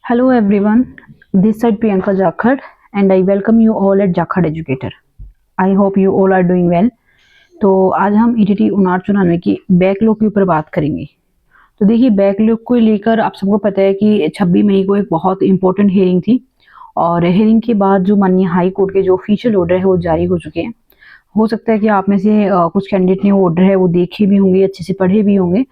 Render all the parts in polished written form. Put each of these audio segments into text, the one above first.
Hello everyone, this side Priyanka Jakhad and I welcome you all at Jakhad Educator. I hope you all are doing well. तो आज हम ETT 5994 की backlog के ऊपर बात करेंगे। तो देखिए बैकलॉग को लेकर आप सबको पता है कि 26 मई को एक बहुत इंपॉर्टेंट हियरिंग थी और हियरिंग के बाद जो माननीय हाई कोर्ट के जो ऑफिशियल ऑर्डर है वो जारी हो चुके हैं। हो सकता है कि आप में से कुछ कैंडिडेट ने वो ऑर्डर है वो देखे भी होंगे, अच्छे से पढ़े भी होंगे।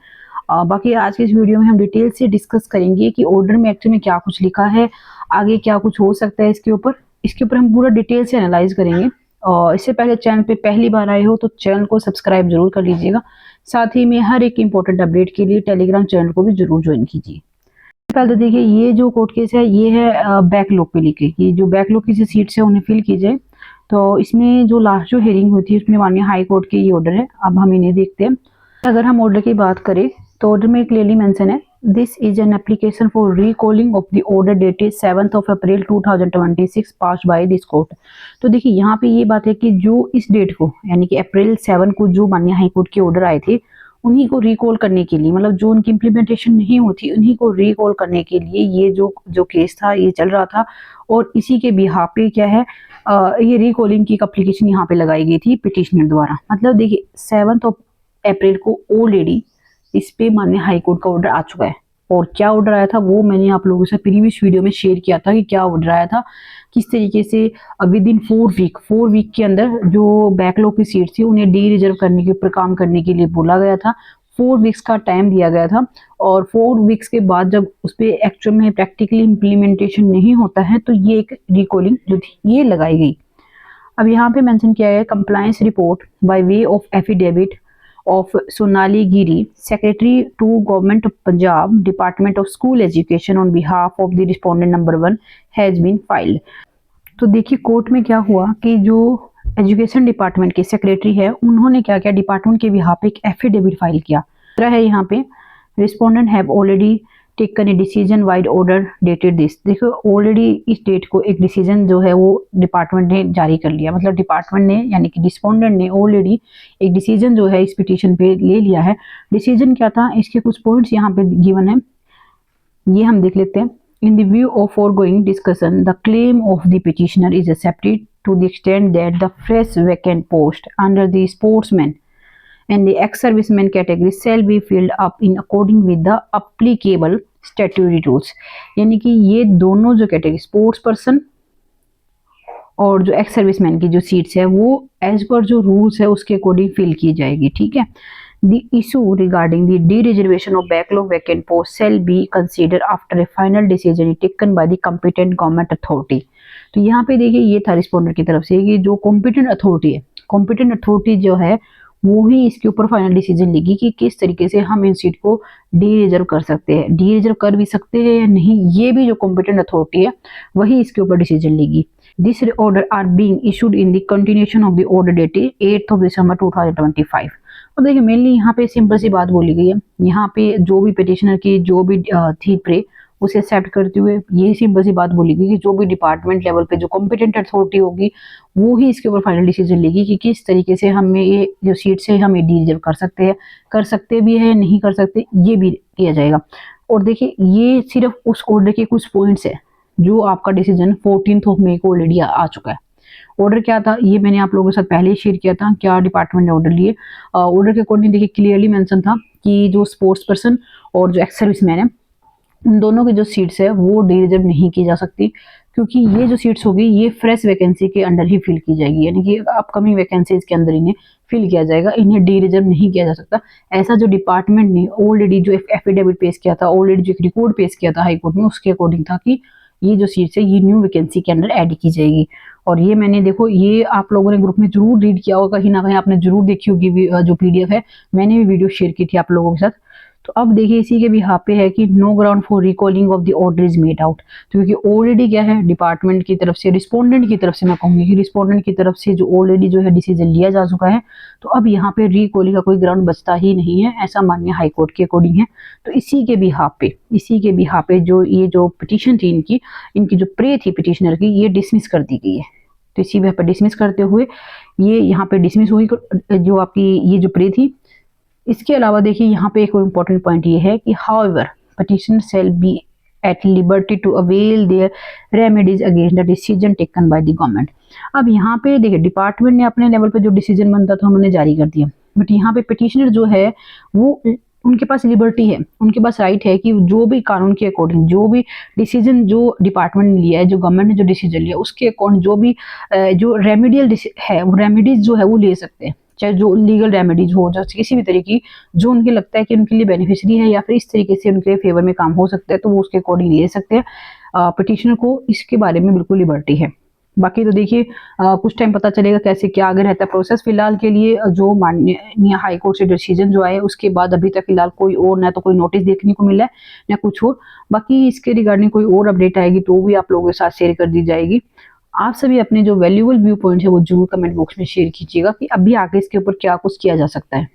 बाकी आज के इस वीडियो में हम डिटेल से डिस्कस करेंगे कि ऑर्डर में एक्चुअली में क्या कुछ लिखा है, आगे क्या कुछ हो सकता है इसके ऊपर हम पूरा डिटेल से एनालाइज करेंगे। और इससे पहले चैनल पे पहली बार आए हो तो चैनल को सब्सक्राइब जरूर कर लीजिएगा। साथ ही में हर एक इम्पोर्टेंट अपडेट के लिए टेलीग्राम चैनल को भी जरूर ज्वाइन कीजिए। पहले तो देखिए ये जो कोर्ट केस है ये है बैकलॉग पे लेके कि जो बैकलॉग की जो सीट्स है उन्हें फिल कीजिए। तो इसमें जो लास्ट जो हियरिंग हुई थी उसमें माननीय हाई कोर्ट के ये ऑर्डर है। अब हम इन्हें देखते हैं। अगर हम ऑर्डर की बात करें तो ऑर्डर में क्लियरली मेंशन है, this is an application for recalling of the order dated 7 April 2026 passed by this court. तो देखिए यहाँ पे ये बात है कि जो इस डेट को यानी कि अप्रैल 7 को जो माननीय हाई कोर्ट के ऑर्डर आए थे उन्हीं को रिकॉल करने के लिए, मतलब जो उनकी इम्प्लीमेंटेशन नहीं होती उन्हीं को रिकॉल करने के लिए ये जो केस था ये चल रहा था। और इसी के बिहाफ पे क्या है, ये रिकॉलिंग की एप्लीकेशन यहाँ पे लगाई गई थी पिटिशनर द्वारा। मतलब देखिए 7 अप्रैल को ऑलरेडी इस पे माननीय हाई कोर्ट का ऑर्डर आ चुका है। और क्या ऑर्डर आया था वो मैंने आप लोगों से प्रीवियस वीडियो में शेयर किया था कि क्या ऑर्डर आया था, किस तरीके से विद इन 4 वीक के अंदर जो बैकलॉग की सीट थी उन्हें डी रिजर्व करने के ऊपर काम करने के लिए बोला गया था। 4 वीक्स का टाइम दिया गया था और 4 वीक्स के बाद जब उस पर एक्चुअल में प्रैक्टिकली इम्प्लीमेंटेशन नहीं होता है तो ये एक रिकॉलिंग जो थी ये लगाई गई। अब यहाँ पे मेंशन किया गया compliance report by way of affidavit of Sonali Giri, Secretary to Government of Punjab, Department of School Education on behalf of the respondent number 1 has been filed। तो देखिए कोर्ट में क्या हुआ कि जो एजुकेशन डिपार्टमेंट के सेक्रेटरी है उन्होंने क्या किया, डिपार्टमेंट के बिहाफ पे एक एफिडेविट फाइल किया। है यहाँ पे respondent have already taken a decision wide order dated this. देखो ऑलरेडी इस डेट को एक डिसीजन जो है वो डिपार्टमेंट ने जारी कर लिया, मतलब डिपार्टमेंट ने यानी कि रिस्पोंडेंट ने ऑलरेडी एक डिसीजन जो है इस पिटीशन पे ले लिया है। डिसीजन क्या था, इसके कुछ पॉइंट्स यहाँ पे गिवन है, ये हम देख लेते हैं। In the view of foregoing discussion, the claim of the petitioner is accepted to the extent that the fresh vacant post under the sportsman and the ex-serviceman category shall be filled up in according with the applicable statutory rules। यानी कि ये दोनों जो category sports person और जो ex serviceman की जो seats है वो एज पर जो रूल्स है उसके अकॉर्डिंग फिल की जाएगी। ठीक है। The issue regarding the de-reservation of backlog vacant posts shall be considered after a final decision taken by the competent government authority। तो यहाँ पे देखिए ये था रिस्पोंडेंट की तरफ से कि जो कॉम्पिटेंट अथॉरिटी है, कॉम्पिटेंट अथॉरिटी जो है वो ही इसके ऊपर फाइनल डिसीजन लेगी कि किस तरीके से हम इन सीट को डी रिजर्व कर सकते हैं, डी रिजर्व कर भी सकते हैं या नहीं, ये भी जो कॉम्पिटेंट अथॉरिटी है वही इसके ऊपर डिसीजन लेगी। This order are being issued in the continuation of the order dated 8 December 2025। अब देखिए मेनली यहाँ पे सिंपल सी बात बोली गई है, यहाँ पे जो भी पिटिशनर की जो भी थी प्रे उसे एक्सेप्ट करते हुए यही सिंपल सी बात बोली गई कि जो भी डिपार्टमेंट लेवल पे जो कॉम्पिटेंट अथॉरिटी होगी वो ही इसके ऊपर फाइनल डिसीजन लेगी कि किस तरीके से हमें ये जो सीट से हम डी रिजर्व कर सकते भी है, नहीं कर सकते, ये भी किया जाएगा। और देखिए ये सिर्फ उस ऑर्डर के कुछ पॉइंट्स है जो आपका डिसीजन 14 मई को ऑलरेडी आ चुका है। ऑर्डर क्या था ये मैंने आप लोगों के साथ पहले ही शेयर किया था, क्या डिपार्टमेंट ने ऑर्डर लिए। ऑर्डर के अकॉर्डिंग देखिए क्लियरली मेंशन था कि जो स्पोर्ट्स पर्सन और जो एक्स सर्विसमैन है उन दोनों की जो सीट्स है वो डी रिजर्व नहीं की जा सकती, क्योंकि ये जो सीट्स होगी ये फ्रेश वैकेंसी के अंडर ही फिल की जाएगी, यानी कि अपकमिंग वैकेंसीज के अंदर इन्हें फिल किया जाएगा, इन्हें डी रिजर्व नहीं किया जा सकता। ऐसा जो डिपार्टमेंट ने ऑलरेडी जो एफिडेविट पेश किया था, ऑलरेडी जो एक रिकॉर्ड पेश किया था हाई कोर्ट में, उसके अकॉर्डिंग था कि ये जो सीट्स है ये न्यू वैकेंसी के अंदर ऐड की जाएगी। और ये मैंने देखो ये आप लोगों ने ग्रुप में जरूर रीड किया होगा, कहीं ना कहीं आपने जरूर देखी होगी जो पीडीएफ है, मैंने भी वीडियो शेयर की थी आप लोगों के साथ। तो अब देखिए इसी के बिहाफ पे है कि no ground for recalling of the order is made out. तो क्योंकि ऑलरेडी क्या है डिपार्टमेंट की तरफ से, रिस्पोंडेंट की तरफ से, मैं कहूँगी कि रिस्पोंडेंट की तरफ से जो ऑलरेडी जो है डिसीजन लिया जा चुका है, तो अब यहाँ पे रिकॉलिंग का कोई ग्राउंड बचता ही नहीं है, ऐसा माननीय हाई कोर्ट के अकॉर्डिंग है। तो इसी के बिहाफ पे जो ये जो पिटीशन थी इनकी जो प्रे थी पिटिशनर की, ये डिसमिस कर दी गई है। तो इसी पे डिसमिस करते हुए ये यहाँ पे डिसमिस हुई जो आपकी ये जो प्रे थी। इसके अलावा देखिए यहाँ पे एक इम्पोर्टेंट पॉइंट ये है कि however petition shall be at liberty to avail their remedies against the decision taken by the government। अब यहाँ पे देखिए डिपार्टमेंट ने अपने लेवल पे जो डिसीजन बनता था उन्होंने जारी कर दिया, बट यहाँ पे पिटिशनर जो है वो उनके पास लिबर्टी है, उनके पास राइट है कि जो भी कानून के अकॉर्डिंग जो भी डिसीजन जो डिपार्टमेंट ने लिया है, जो गवर्नमेंट ने जो डिसीजन लिया उसके अकॉर्डिंग जो भी जो रेमेडियल है वो रेमेडीज जो है वो ले सकते हैं, चाहे जो लीगल रेमेडीज हो जो किसी भी तरीके की जो उनके लगता है कि उनके लिए बेनिफिशियरी है या फिर इस तरीके से उनके फेवर में काम हो सकता है तो वो उसके अकॉर्डिंग ले सकते हैं। पिटिशनर को इसके बारे में बिल्कुल लिबर्टी है। बाकी तो देखिए कुछ टाइम पता चलेगा कैसे क्या आगे रहता है प्रोसेस। फिलहाल के लिए जो माननीय हाई कोर्ट से डिसीजन जो आए उसके बाद अभी तक फिलहाल कोई और ना तो कोई नोटिस देखने को मिला है ना कुछ और। बाकी इसके रिगार्डिंग कोई और अपडेट आएगी तो भी आप लोगों के साथ शेयर कर दी जाएगी। आप सभी अपने जो वैल्यूएबल व्यू पॉइंट है वो जरूर कमेंट बॉक्स में शेयर कीजिएगा कि अभी आगे इसके ऊपर क्या कुछ किया जा सकता है।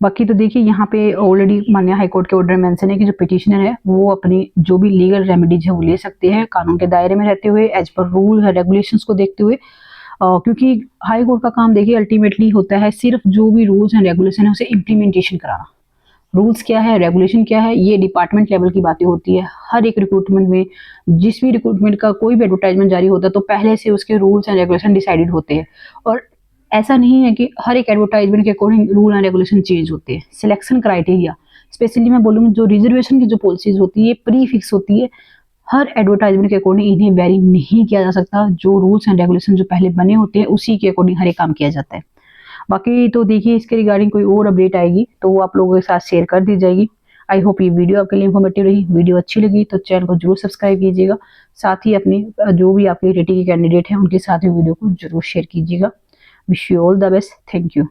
बाकी तो देखिए यहाँ पे ऑलरेडी माननीय हाईकोर्ट के ऑर्डर मेंशन है कि जो पिटिशनर है वो अपनी जो भी लीगल रेमेडीज है वो ले सकते हैं कानून के दायरे में रहते हुए एज पर रूल है रेगुलेशंस को देखते हुए। क्योंकि हाई कोर्ट का काम देखिए अल्टीमेटली होता है सिर्फ जो भी रूल्स एंड रेगुलेशन है उसे इम्प्लीमेंटेशन कराना। रूल्स क्या है रेगुलेशन क्या है ये डिपार्टमेंट लेवल की बातें होती है। हर एक रिक्रूटमेंट में जिस भी रिक्रूटमेंट का कोई भी एडवर्टाइजमेंट जारी होता है तो पहले से उसके रूल्स एंड रेगुलेशन डिसाइडेड होते हैं और ऐसा नहीं है कि हर एक एडवर्टाइजमेंट के according rule and regulation change होते हैं। सिलेक्शन क्राइटेरिया स्पेशली मैं बोलूँगी जो रिजर्वेशन की जो पॉलिसीज होती है प्री फिक्स होती है, हर एडवर्टाइजमेंट के अकॉर्डिंग इन्हें वेरी नहीं किया जा सकता। जो रूल्स एंड रेगुलेशन जो पहले बने होते हैं उसी के अकॉर्डिंग हर एक काम किया जाता है। बाकी तो देखिए इसके रिगार्डिंग कोई और अपडेट आएगी तो वो आप लोगों के साथ शेयर कर दी जाएगी। आई होप ये वीडियो आपके लिए इन्फॉर्मेटिव रही। वीडियो अच्छी लगी तो चैनल को जरूर सब्सक्राइब कीजिएगा, साथ ही अपने जो भी आपके रेटी के कैंडिडेट हैं उनके साथ भी वीडियो को जरूर शेयर कीजिएगा। Wish you all the best. Thank you.